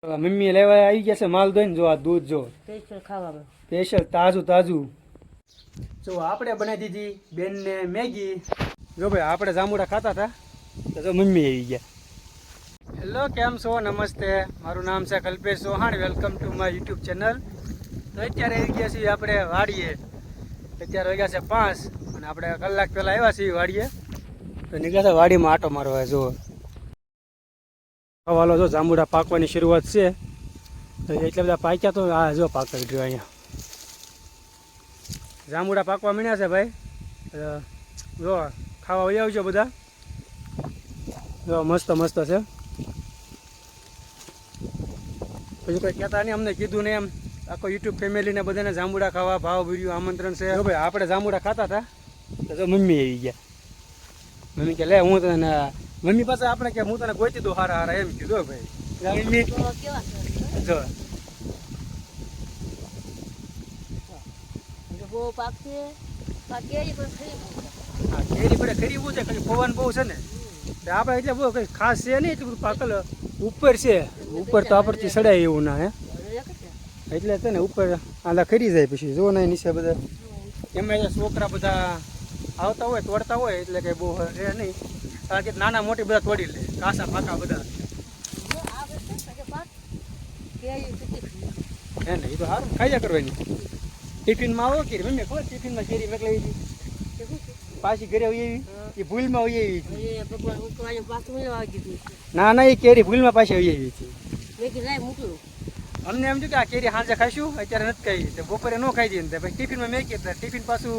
Mummy લેવા આવી ગયા છે માલ ધોઈને. જો આ દૂધ જો સ્પેશિયલ ખાવામાં સ્પેશિયલ તાજું તાજું. જો આપણે બનાવી દીધી બેનને મેગી. જો ભાઈ આપણે જાંબુડા ખાતા હતા તો જો મમ્મી આવી ગયા. હેલો, કેમ છો? નમસ્તે, મારું નામ છે Kalpesh Chauhan. Welcome to my YouTube channel. તો અત્યારે આવી ગયા છીએ આપણે વાડીએ. અત્યારે વાગ્યા છે 5 અને આપણે કલાક પહેલાં આવ્યા છીએ વાડીએ. તો નીકળ્યા છે વાડીમાં આટો મારવા. જો હવાલો જો જાંબુડા પાકવાની શરૂઆત છે. તો એટલા બધા પાક્યા તો આ જો પાક રહ્યો અહીંયા. જાંબુડા પાકવા મીણ્યા છે ભાઈ. જો ખાવા વહી આવજો બધા. જો મસ્ત મસ્ત છે. પછી કંઈ કહેતા નહીં, અમને કીધું ને એમ આખો યુટ્યુબ ફેમિલીને બધાને જાંબુડા ખાવા ભાવ ભર્યું આમંત્રણ છે. જો ભાઈ આપણે જાંબુડા ખાતા હતા તો જો મમ્મી આવી ગયા. મમ્મી કે લે હું તને, મમ્મી પાસે આપણે કે હું તને ગોતી દઉં હારા હારા એમ કીધું ભાઈ. મમ્મી જો હા, કેરી પડે ખરીવું છે, ખાલી પવન બહુ છે ને આપણે એટલે બહુ કંઈ ખાસ છે નહીં. એટલું બધું પાકલ ઉપર છે, ઉપર તો આપણથી સડાય એવું ના હે એટલે છે ને ઉપર આલા ખરી જાય. પછી જો ને નીચે બધા એમાં છોકરા બધા આવતા હોય તોડતા હોય એટલે કંઈ બહુ રહે નહીં. કારણ કે નાના મોટી બધા તોડી લે, કાસા પાકા બધા હે ને. એ તો સારું ખાયા કરવાની. ટિફિનમાં આવો કેરી મમ્મી ખબર ટિફિનમાં કેરી મેકલાવી હતી પાછી ઘરે આવી એવી એ ભૂલમાં આવી એવી હતી. ના ના, એ કેરી ભૂલમાં પાછી આવી એવી હતી. અમને એમ થયું કે આ કેરી સાંજે ખાઈશું, અત્યારે નથી ખાઈ. તો બપોરે ન ખાઈ દઈએ ને પછી ટિફિનમાં મેકી હતા. ટિફિન પાછું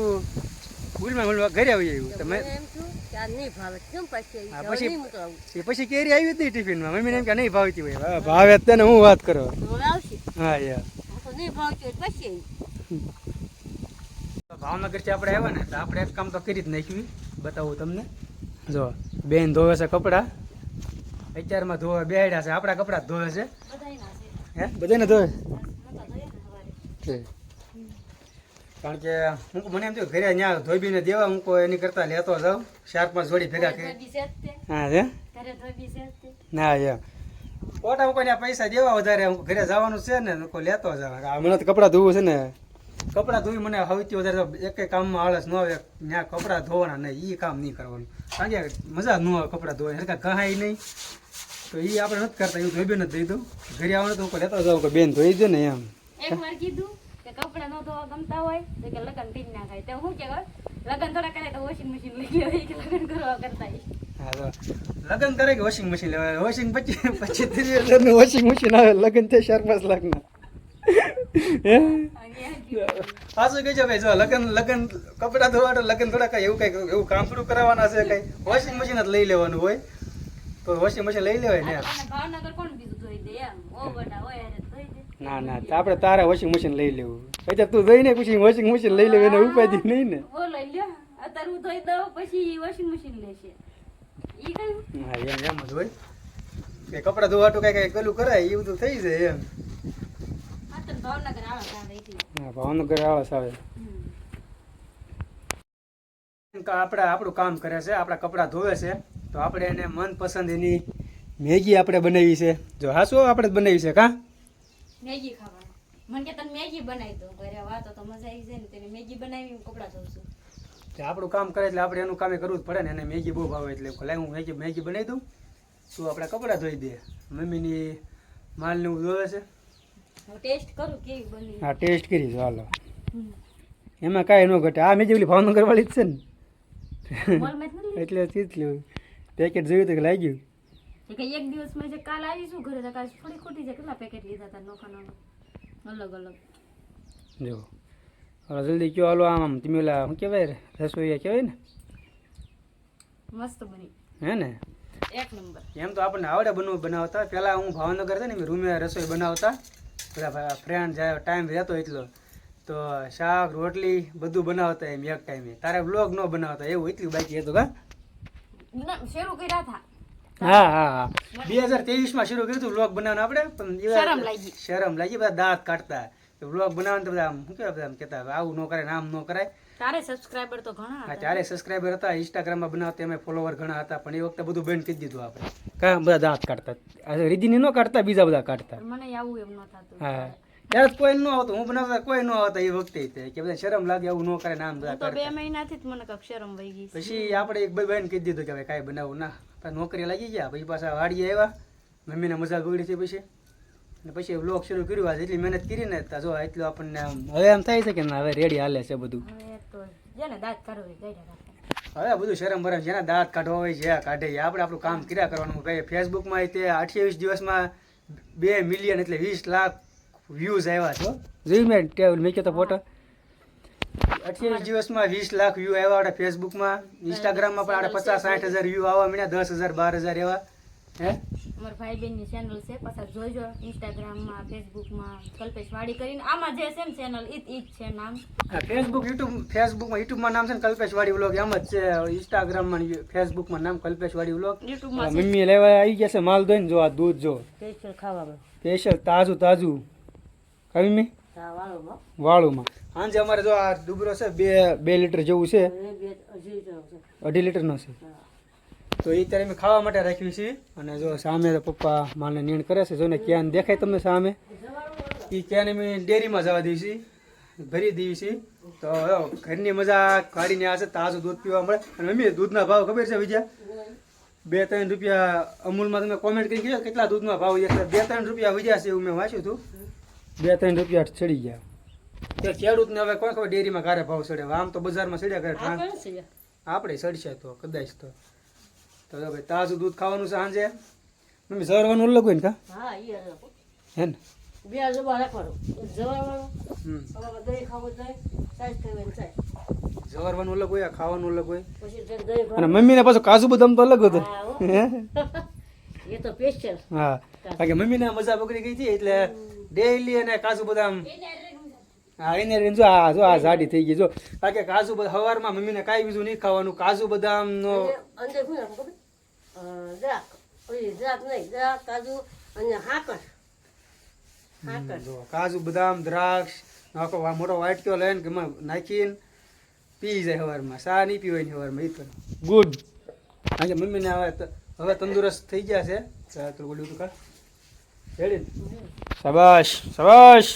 ભૂલમાં ઘરે આવી આવ્યું. તમે પછી કેરી આવી હતી ટિફિનમાં. મમ્મીને એમ કે નહીં ભાવતી હોય. ભાવે તને હું વાત કરો. હા યાર, ભાવનગરથી આપણે આવ્યા ને તો આપણે એક કામ તો કરી જ નાખ્યું. બતાવું તમને. જો બેન ધોવે છે કપડાં. અત્યારમાં ધોવે બેહડ્યા છે. આપણા કપડાં ધોવે છે. હે બધાને ધોવે છે. કારણ કે હું મને એમ થયું ઘરે ત્યાં ધોબીને દેવા હું કોઈ એની કરતાં લેતો જાઉં 4-5 જોડી ભેગા કરી. હા છે ના યાર ઓટા હું કોઈ પૈસા દેવા વધારે હું ઘરે જવાનું છે ને કોઈ લેતો જાવ. મને તો કપડાં ધોવું છે ને, કપડાં ધોઈ મને સૌથી વધારે એક કામમાં આળસ ન આવે. ત્યાં કપડાં ધોવાના નહીં, એ કામ નહીં કરવાનું. કારણ કે મજા ન આવે કપડાં ધોવાની. સરકાર કહાય નહીં તો એ આપણે નથી કરતા. એવું ધોઈ નથી દઈ દઉં. ઘરે આવવાનું તો હું લેતો જાઉં કે બેન ધોઈ દે ને એમ. એકવાર કીધું કે કપડા ન ધોવા ગમતા હોય તો કે લગન કરી નાખાય. તો હું કે લગન થોડા કરે તો વોશિંગ મશીન લઈ લેવાય કે લગન કરવા કરતા. હા તો લગ્ન કરે કે વોશિંગ મશીન લેવાય. વોશિંગ 25-30,000 વોશિંગ મશીન આવે. લગ્ન થાય 4-5 લાખના. પાછું કહેજો ભાઈ જો લગ્ન કપડાં ધોવા લગ્ન થોડા કઈ એવું કામ થોડું કરાવવાના છે. કઈ વોશિંગ મશીન જ લઈ લેવાનું હોય તો વોશિંગ મશીન લઈ લેવાય ને. ભાવનગર કોણ બીજું ધોઈ દે એમ ઓ બટા હોય ધોઈ દે. ના ના, આપણે તારા વોશિંગ મશીન લઈ લેવું. પછી તું ધોઈ ને પછી વોશિંગ મશીન લઈ લેવું એને ઉપાધિ નહીં ને. ઓ લઈ લ્યો અત્યારે હું ધોઈ દઉં પછી વોશિંગ મશીન લેશે. ઈ કયું હા એમ જ હોય કે કપડાં ધોવાટું કઈ પેલું કરાય એ બધું થઈ જાય એમ. ભાવનગર આળસ આવે. હા ભાવનગર આળસ આવે. આપણું કામ કરે છે, આપણા કપડાં ધોવે છે તો આપણે એને મનપસંદ એની મેગી આપણે બનાવી છે. જો હા શું આપણે જ બનાવી છે કા મેગી ખાવાનું. મને કે તને મેગી બનાવી દો ઘરે વાતો તો મજા આવી જાય ને. તેને મેગી બનાવી હું કપડાં ધોઉં છું. આપણું કામ કરે એટલે આપણે એનું કામે કરવું જ પડે ને. એને મેગી બહુ ભાવે એટલે લાય હું મેગી બનાવી દઉં. તું આપણે કપડાં ધોઈ દે. મમ્મીની માલને હું ધોવે છે. હું ટેસ્ટ કરું કેવી બની. હા ટેસ્ટ કરી હાલો. એમાં કાંઈ ન ઘટે. આ મેગી ઓલી ભાવનગર વાળી જ છે ને એટલે ચીજ પેકેટ જોયું તો કે લાગ્યું. એક દિવસમાં જે કાલ આવીશું ઘરે તો કાલ થોડી ખોટી છે. કેટલા પેકેટ લીધા હતા નોખા અલગ અલગ. જો હવે જલ્દી કયો હાલો. આમ તમે ઓલા શું કહેવાય રસોઈયા કહેવાય ને. મસ્ત બની હે ને એક નંબર. એમ તો આપણને આવડે બનાવતા. પહેલાં હું ભાવનગર છે ને રૂમે રસોઈ બનાવતા. બધા ફ્રેન્ડ જાય ટાઈમ રહેતો એટલો તો શાક રોટલી બધું બનાવતા એમ એક ટાઈમે. તારે બ્લોગ ન બનાવતા એવું એટલું બાકી હતું કા. શરૂ કર્યા હતા. હા હા હા 2023માં શરૂ કર્યું હતું બ્લોગ બનાવવાનું આપણે. પણ શરમ લાગી બધા દાંત કાઢતા વ્લોગ બનાવવાનું તો બધા આમ શું કહેવાય બધા આમ કહેતા હવે આવું ન કરાય ને આમ ન કરાય. તારે સબસ્ક્રાઇબર તો ઘણા હા હતા. ત્યારે સબસ્ક્રાઈબર હતા, ઇન્સ્ટાગ્રામમાં બનાવતા એમાં ફોલોવર ઘણા હતા, પણ એ વખતે બધું બંધ કરી દીધું આપણે. કાં બધા દાંત કાઢતા, રીદીની ન કાઢતા, બીજા બધા કાઢતા. મને આવું એમ ન થતું. હા ત્યારે જ કોઈ ન આવતું, હું બનાવતા કોઈ ન આવતા એ વખતે તે કે બધા શરમ લાગે આવું ન કરે ને આમ બધા હું તો 2 કરતા. મહિનાથી જ મને કક્ષ શરમ વહી ગઈ છે. પછી આપણે એક ભાઈ બહેન કહી દીધું કે હવે કાંઈ બનાવવું ના, પછી નોકરી લાગી ગયા, પછી પાછા વાડીએ આવ્યા, મમ્મીને મજા બગડી છે પછી, અને પછી વ્લોગ શરૂ કર્યું. આજે એટલી મહેનત કરી ને તો જો એટલું આપણને આમ હવે એમ થાય છે કે ના હવે રેડી હાલે છે બધું. હવે તો જેને દાંત કાઢવો હોય કાઢ્યા રાખે. હવે બધું શરમ ભરમ જેના દાંત કાઢવા હોય છે કાઢે, આપણે આપણું કામ કર્યા કરવાનું. ભાઈ ફેસબુકમાં તે 28 દિવસમાં 2 મિલિયન એટલે 20 લાખ વ્યૂઝ આવ્યા છો. જોઈ મેં કહેતો તો ફોટો 28 દિવસમાં 20 લાખ વ્યૂ આવ્યા આપણે ફેસબુકમાં. ઇન્સ્ટાગ્રામમાં પણ આપણે 50-60 હજાર વ્યૂ આવવા મળ્યા, 10,000-12,000 એવા. હે અમારા ભાઈ બહેનની ચેનલ છે, પાછા જોઈજો ઇન્સ્ટાગ્રામમાં ફેસબુકમાં કલ્પેશ વાડી કરીને. આમાં જે છે ને ચેનલ ઈ જ છે નામ. હા યુટ્યુબમાં નામ છે ને કલ્પેશ વાડી વ્લોગ, એમ જ છે. ઇન્સ્ટાગ્રામમાં ફેસબુકમાં નામ કલ્પેશ વાડી વ્લોગ. યુટ્યુબમાં મમ્મી લેવા આવી ગયા છે માલ ધોઈને. જો આ દૂધ જો સ્પેશિયલ ખાવામાં સ્પેશિયલ તાજું તાજું કઈ મી વાળુમાં. સાંજે અમારે જો આ ડુબરો છે 2 લીટર જેવું છે, 2.5 લીટરનો છે. તો એ ત્યારે અમે ખાવા માટે રાખ્યું છે. અને જો સામે તો પપ્પા માને નીણ કરે છે, જો ને ક્યાન દેખાય તમને સામે, એ ક્યાન અમે ડેરીમાં જવા દઈએ છીએ, ભરી દઈએ છીએ. તો ઘરની મજા કાઢીને આ છે, તાજું દૂધ પીવા મળે. અને મમ્મી દૂધના ભાવ ખબર છે બીજા 2-3 રૂપિયા અમૂલમાં તમે કોમેન્ટ કરી ગયો કેટલા દૂધના ભાવ છે, 2-3 રૂપિયા વધ્યા છે એવું મેં વાંચ્યું હતું. 2-3 રૂપિયા ચડી ગયા. તે ખેડૂતને હવે કોઈ ખબર ડેરીમાં કારે ભાવ ચડે, આમ તો બજારમાં ચડ્યા કરે, આપણે ચડશે તો કદાચ તો ભાઈ તાજું દૂધ ખાવાનું છે સાંજે. મમ્મી જરવાનું અલગ હોય ને કા હે ને? જરવાનું અલગ હોય, ખાવાનું અલગ હોય. અને મમ્મીને પાછું કાજુ બદામ તો અલગ હતું. હા કારણ કે મમ્મીને મજા બગડી ગઈ હતી એટલે ડેઈલી અને કાજુ બદામ. હા એને જો આ જાડી થઈ ગઈ જો, કારણ કે કાજુ બદામ સવારમાં મમ્મીને કાંઈ બીજું નહીં ખાવાનું, કાજુ બદામ નો કાજુ બદામ દ્રાક્ષ આખો મોટો વાટક્યો લઈને એમાં નાખીને પી જાય સવારમાં. ચા નહીં પીવાય ને સવારમાં. એ તો ગુડ. કારણ કે મમ્મીને હવે તંદુરસ્ત થઈ ગયા છે. તો બોલ્યું તું કા રેડી. શાબાશ શાબાશ.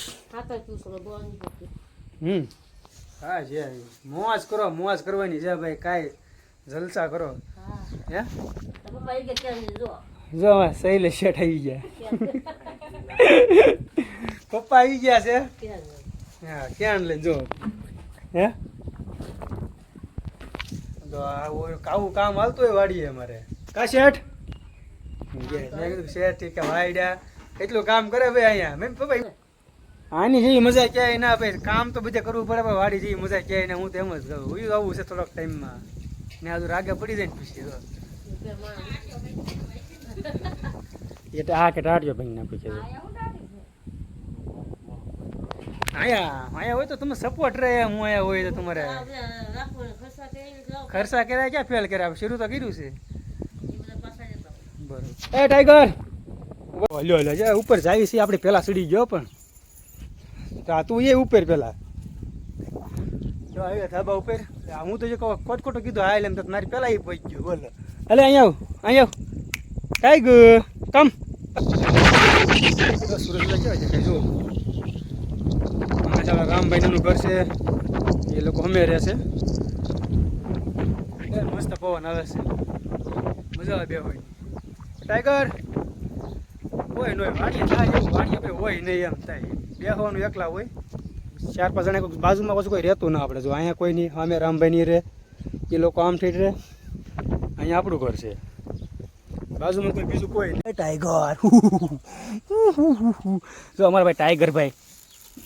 હા છે મોજ કરો, મોજ કરવાની છે ભાઈ, કાંઈ જલસા કરો. હે જો સહેલે શેઠ આવી ગયા, પપ્પા આવી ગયા છે. હા ક્યાં લઈને જો હે તો આવું કામ હાલતું હોય વાડીએ અમારે કા શેઠ. મેં કીધું શેઠ કે વાયડા એટલું કામ કરે ભાઈ અહીંયા. મેં પપ્પા આની જેવી મજા ક્યાંય ના ભાઈ, કામ તો બધે કરવું પડે પણ વાડી જેવી મજા ક્યાંય ના. હું તો એમ જ કહું હું આવું છે થોડોક ટાઈમમાં ને આજુ રાગે પડી જાય ને પછી એટલે આ કે ટાઢ્યો ભાઈ ના પૂછે અહીંયા હોય તો તમે સપોર્ટ રહે. હું અહીંયા હોય તો તમારે ખર્ચા કર્યા ક્યાં ફેલ કર્યા, શરૂ તો કર્યું છે. બરોબર. એ ટાઈગર લ્યો લ્યો જે ઉપર જાય છે આપણે પેલા ચડી ગયો પણ તું એ ઉપર પેલા જો આવ્યા ધાબા ઉપર. હું તો જે ખોટખોટું કીધું હા એટલે એમ તો મારી પેલા એ પહોંચી ગયું. બોલો અલે અહીંયા આવ ટાઈગર કમ. સુરત કેવાય છે જો રામભાઈનું ઘર છે, એ લોકો અમે રહેશે. મસ્ત પવન આવે છે, મજા આવે બે હોય. ટાઈગર હોય ન હોય વાડીએ થાય એવું વાડીએ ભાઈ હોય નહીં એમ થાય. બેસવાનું એકલા હોય, 4-5 જણા કોઈ બાજુમાં પાછું કોઈ રહેતું ના. આપણે જો અહીંયા કોઈ નહીં, અમે રામભાઈ નહીં રહે, એ લોકો આમ ઠેઠ રહે. અહીંયા આપણું ઘર છે, બાજુમાં કોઈ બીજું કોઈ નહીં. ટાઈગર જો અમારા ભાઈ ટાઈગર ભાઈ.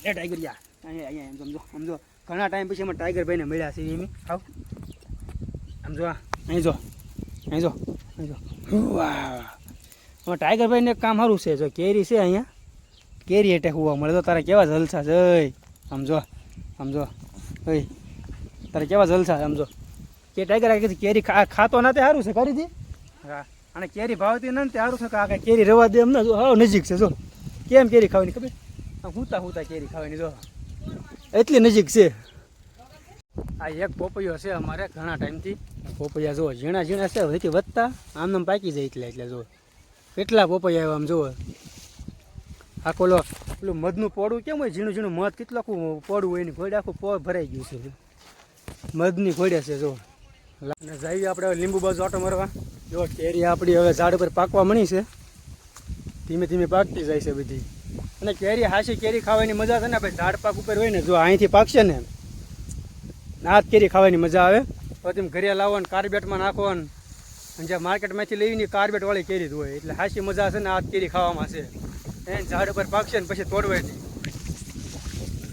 એ ટાઈગર યા અહીંયા સમજો સમજો ઘણા ટાઈમ પછી અમે ટાઈગર ભાઈને મળ્યા છે. એમ આવ આમ જો અહીં જો અહીં જો અહીં જો. વાહ ટાઈગર ભાઈને કામ સારું છે. જો કેરી છે અહીંયા, કેરી એટલે હોવા મળે. તો તારે કેવા જલસા છે સમજો સમજો ભાઈ, તારે કેવા જલસા સમજો. કે ટાઈગર આ કેરી ખાતો ના તે સારું છે કરી દી. હા અને કેરી ભાવતી ના તે સારું છે કે આ કાંઈ કેરી રવા દે એમ ના. જો હા નજીક છે જો કેમ કેરી ખાવાની ખબર આમ હુતા કેરી ખાવાની જો એટલી નજીક છે. આ એક પોપૈયો છે અમારે ઘણા ટાઈમથી. પોપૈયા જુઓ ઝીણા ઝીણા છે, હવેથી વધતા આમ પાકી જાય એટલે જુઓ કેટલા પોપૈયા આવ્યા આમ જુઓ. આખો પેલું મધનું પોડું કેમ હોય, ઝીણું ઝીણું મધ કેટલું આખું પોડું હોય, એની ઘોડે આખું પોળ ભરાઈ ગયું છે, મધની ઘોડે છે જો. અને જઈએ આપણે હવે લીંબુ બાજુ આટો મારવા. જો કેરી આપણી હવે ઝાડ પર પાકવા મળી છે, ધીમે ધીમે પાકતી જાય છે બધી. અને કેરી હાસી કેરી ખાવાની મજા છે ને ભાઈ, ઝાડ પાક ઉપર હોય ને જો અહીંથી પાકશે ને આ જ કેરી ખાવાની મજા આવે. તો તમે ઘરે લાવો ને કાર્બેટમાં નાખો ને, અને જે માર્કેટમાંથી લેવીને કાર્બેટવાળી કેરી જ હોય, એટલે હાસી મજા છે ને આ જ કેરી ખાવામાં છે. એને ઝાડ ઉપર પાકશે ને પછી તોડવાય નહીં.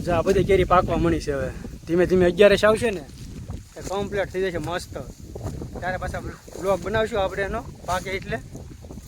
જો આ બધી કેરી પાકવા મળી છે. હવે ધીમે ધીમે 11 આવશે ને એ કમ્પ્લીટ થઈ જશે મસ્ત. ત્યારે પાછા બ્લોગ બનાવશું આપણે એનો પાકે એટલે.